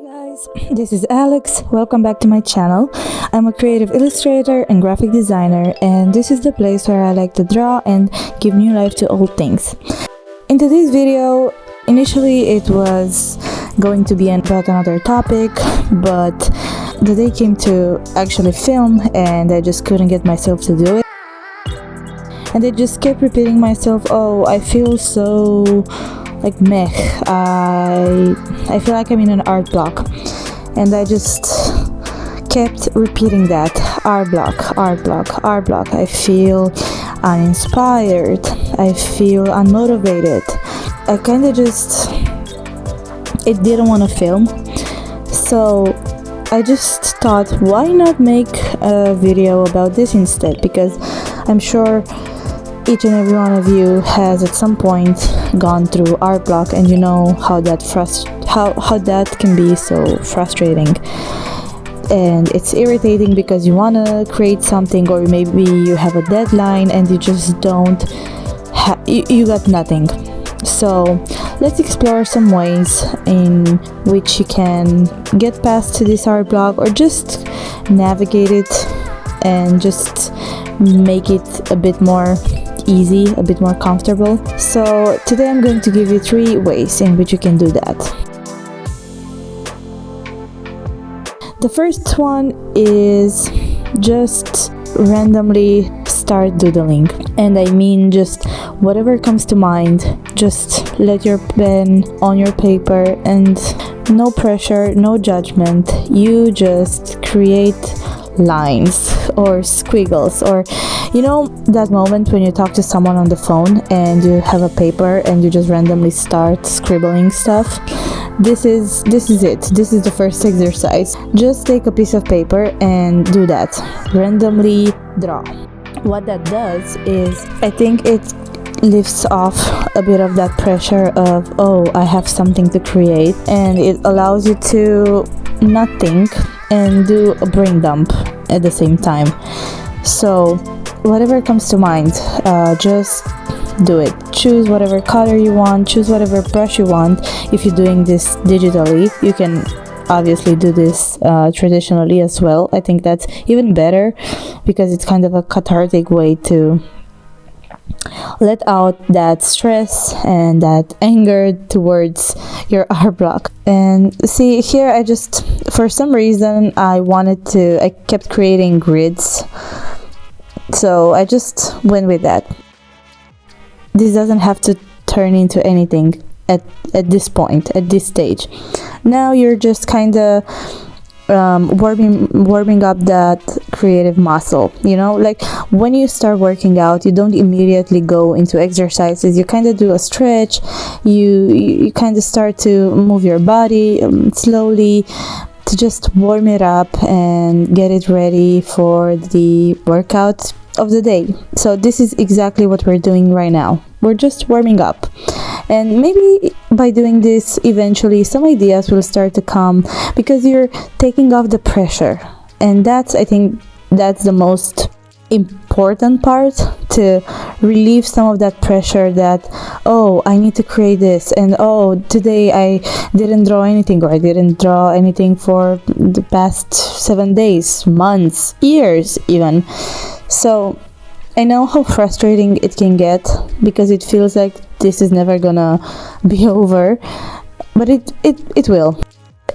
Guys, this is Alex. Welcome back to my channel. I'm a creative illustrator and graphic designer, and this is the place where I like to draw and give new life to old things. In today's video, initially it was going to be about another topic, but the day came to actually film and I just couldn't get myself to do it. And I just kept repeating myself, oh, I feel so like meh. I feel like I'm in an art block, and I just kept repeating that art block, art block, art block. I feel uninspired, I feel unmotivated. I kind of just didn't want to film, so I just thought, why not make a video about this instead, because I'm sure each and every one of you has at some point gone through art block, and you know how that can be so frustrating, and it's irritating because you want to create something, or maybe you have a deadline and you just don't you got nothing. So let's explore some ways in which you can get past to this art block, or just navigate it and just make it a bit more easy, a bit more comfortable. So today I'm going to give you 3 ways in which you can do that. The first one is just randomly start doodling, and I mean just whatever comes to mind. Just let your pen on your paper, and no pressure, no judgment. You just create lines or squiggles, or you know that moment when you talk to someone on the phone and you have a paper and you just randomly start scribbling stuff. This is it. This is the first exercise. Just take a piece of paper and do that. Randomly draw. What that does is, I think it lifts off a bit of that pressure of, oh, I have something to create, and it allows you to not think and do a brain dump at the same time. So whatever comes to mind, just do it. Choose whatever color you want, choose whatever brush you want. If you're doing this digitally, you can obviously do this traditionally as well. I think that's even better because it's kind of a cathartic way to let out that stress and that anger towards your art block. And see, here I just, for some reason, I kept creating grids, so I just went with that. This doesn't have to turn into anything at this point, at this stage. Now you're just kind of warming up that creative muscle, you know, like when you start working out, you don't immediately go into exercises. You kind of do a stretch, you kind of start to move your body slowly to just warm it up and get it ready for the workout of the day. So this is exactly what we're doing right now. We're just warming up, and maybe by doing this, eventually some ideas will start to come because you're taking off the pressure. And I think that's the most important part, to relieve some of that pressure that, oh, I need to create this, and oh, today I didn't draw anything, or I didn't draw anything for the past 7 days, months, years even. So I know how frustrating it can get, because it feels like this is never gonna be over, but it will.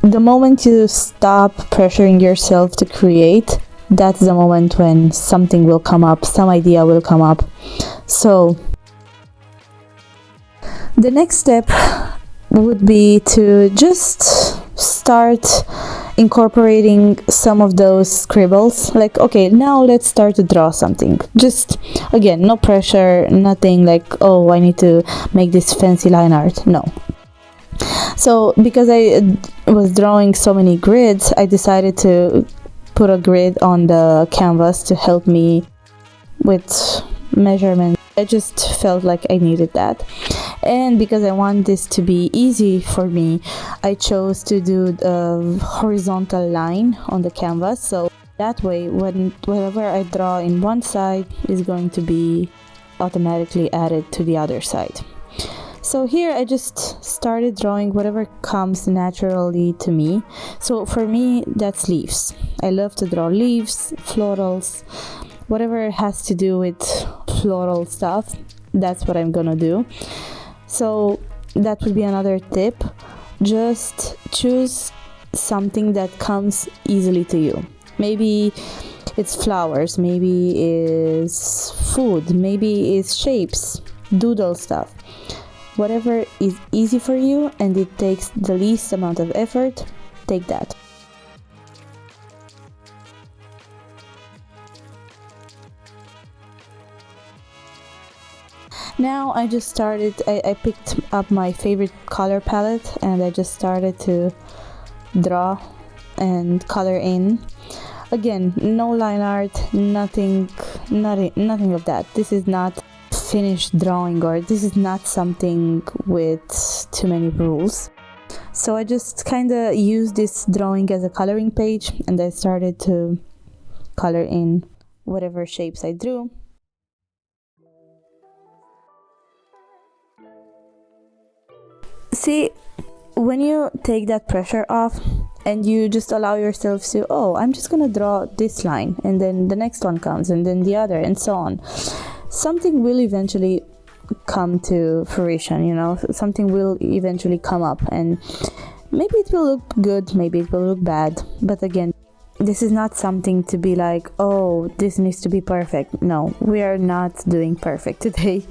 The moment you stop pressuring yourself to create, that's the moment when something will come up, some idea will come up. So the next step would be to just start incorporating some of those scribbles. Like, okay, now let's start to draw something. Just, again, no pressure, nothing like, oh, I need to make this fancy line art. No. So because I was drawing so many grids, I decided to put a grid on the canvas to help me with measurement. I just felt like I needed that. And because I want this to be easy for me, I chose to do the horizontal line on the canvas. So that way, whatever I draw in one side is going to be automatically added to the other side. So here I just started drawing whatever comes naturally to me. So for me, that's leaves. I love to draw leaves, florals, whatever has to do with floral stuff. That's what I'm gonna do. So that would be another tip. Just choose something that comes easily to you. Maybe it's flowers, maybe it's food, maybe it's shapes, doodle stuff. Whatever is easy for you and it takes the least amount of effort, take that. Now I just started, I picked up my favorite color palette and I just started to draw and color in. Again, no line art, nothing of that. This is not finished drawing, or this is not something with too many rules. So I just kind of used this drawing as a coloring page and I started to color in whatever shapes I drew. See, when you take that pressure off and you just allow yourself to, oh, I'm just gonna draw this line and then the next one comes and then the other and so on, something will eventually come to fruition, you know, something will eventually come up and maybe it will look good, maybe it will look bad, but again, this is not something to be like, oh, this needs to be perfect. No, we are not doing perfect today.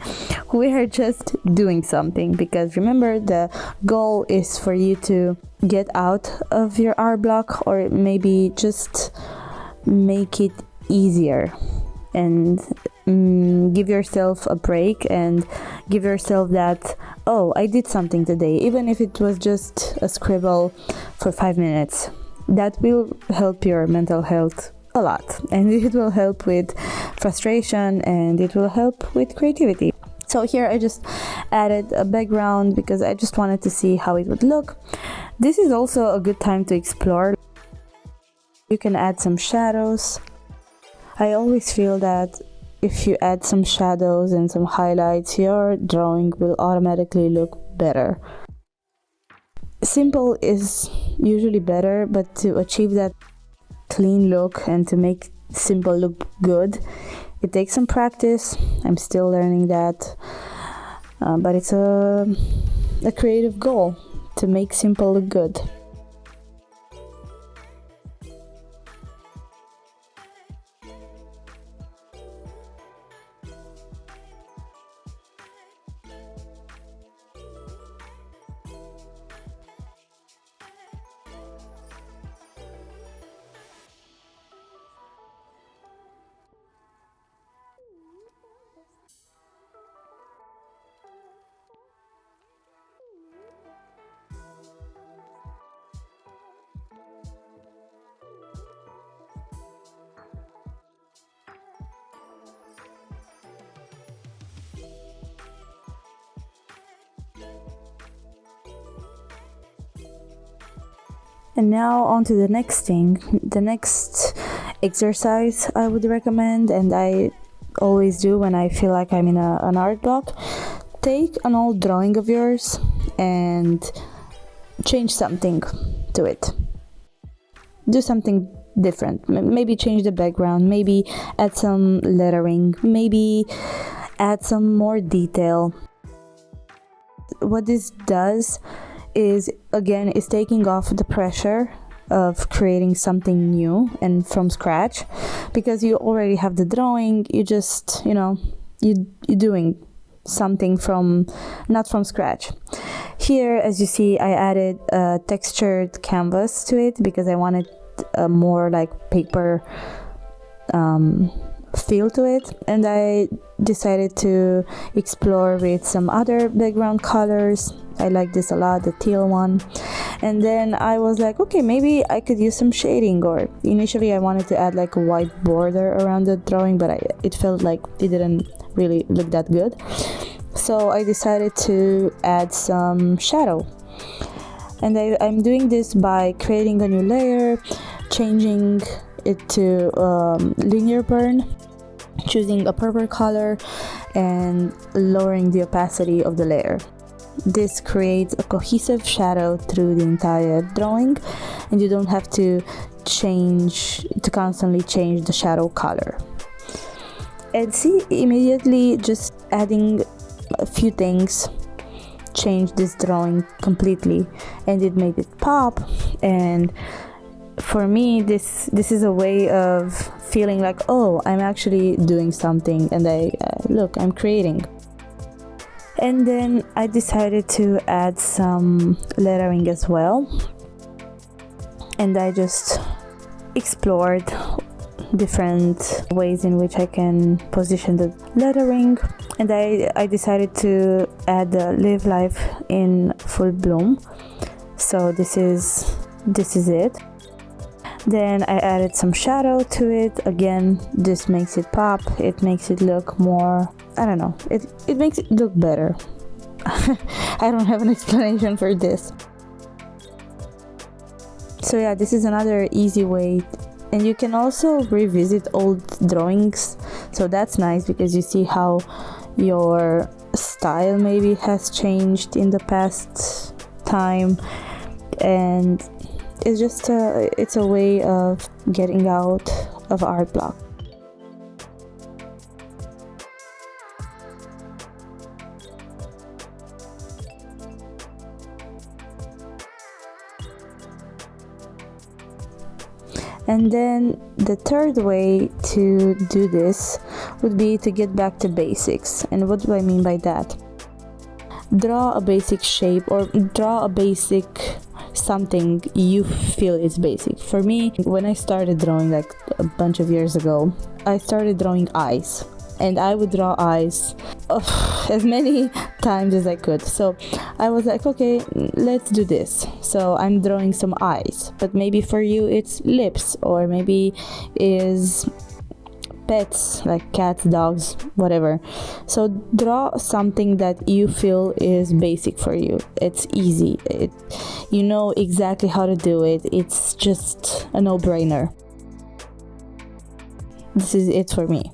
We are just doing something, because remember, the goal is for you to get out of your art block, or maybe just make it easier and give yourself a break and give yourself that, oh, I did something today, even if it was just a scribble for 5 minutes. That will help your mental health a lot, and it will help with frustration and it will help with creativity. So here I just added a background because I just wanted to see how it would look. This is also a good time to explore. You can add some shadows. I always feel that if you add some shadows and some highlights, your drawing will automatically look better. Simple is usually better, but to achieve that clean look and to make simple look good, it takes some practice. I'm still learning that, but it's a creative goal to make simple look good. And now on to the next thing, the next exercise I would recommend, and I always do when I feel like I'm in an art block. Take an old drawing of yours and change something to it. Do something different. Maybe change the background, maybe add some lettering, maybe add some more detail. What this does is, again, is taking off the pressure of creating something new and from scratch, because you already have the drawing. You just, you're doing something not from scratch. Here, as you see, I added a textured canvas to it because I wanted a more like paper feel to it, and I decided to explore with some other background colors. I like this a lot, the teal one. And then I was like, okay, maybe I could use some shading, or initially I wanted to add like a white border around the drawing, but it felt like it didn't really look that good. So I decided to add some shadow. And I'm doing this by creating a new layer, changing it to linear burn, choosing a purple color and lowering the opacity of the layer. this creates a cohesive shadow through the entire drawing, and you don't have to constantly change the shadow color. And see, immediately just adding a few things changed this drawing completely, and it made it pop. And for me, this is a way of feeling like, oh, I'm actually doing something, and I'm creating. And then I decided to add some lettering as well, and I just explored different ways in which I can position the lettering, and I decided to add the live life in full bloom. So this is it. Then I added some shadow to it. Again, this makes it pop. It makes it look more, I don't know, it makes it look better. I don't have an explanation for this. So yeah, this is another easy way. And you can also revisit old drawings, so that's nice because you see how your style maybe has changed in the past time, and it's a way of getting out of art block. And then the third way to do this would be to get back to basics. And what do I mean by that? Draw a basic shape, or draw a basic something you feel is basic. For me, when I started drawing like a bunch of years ago, I started drawing eyes. And I would draw eyes as many times as I could. So I was like, okay, let's do this. So I'm drawing some eyes, but maybe for you it's lips, or maybe is pets like cats, dogs, whatever. So draw something that you feel is basic for you. It's easy. You know exactly how to do it. It's just a no-brainer. This is it for me.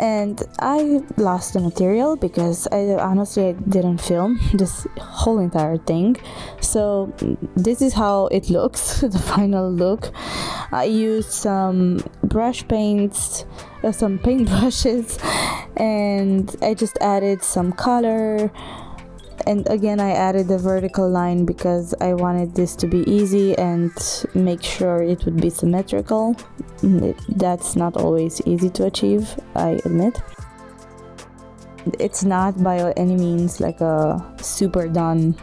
And I lost the material because I honestly didn't film this whole entire thing. So this is how it looks, the final look. I used some brush paints, some paintbrushes, and I just added some color. And again, I added the vertical line because I wanted this to be easy and make sure it would be symmetrical. That's not always easy to achieve, I admit. It's not by any means like a super done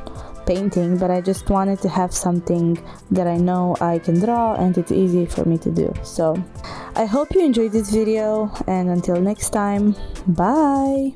painting, but I just wanted to have something that I know I can draw and it's easy for me to do. So I hope you enjoyed this video, and until next time, bye!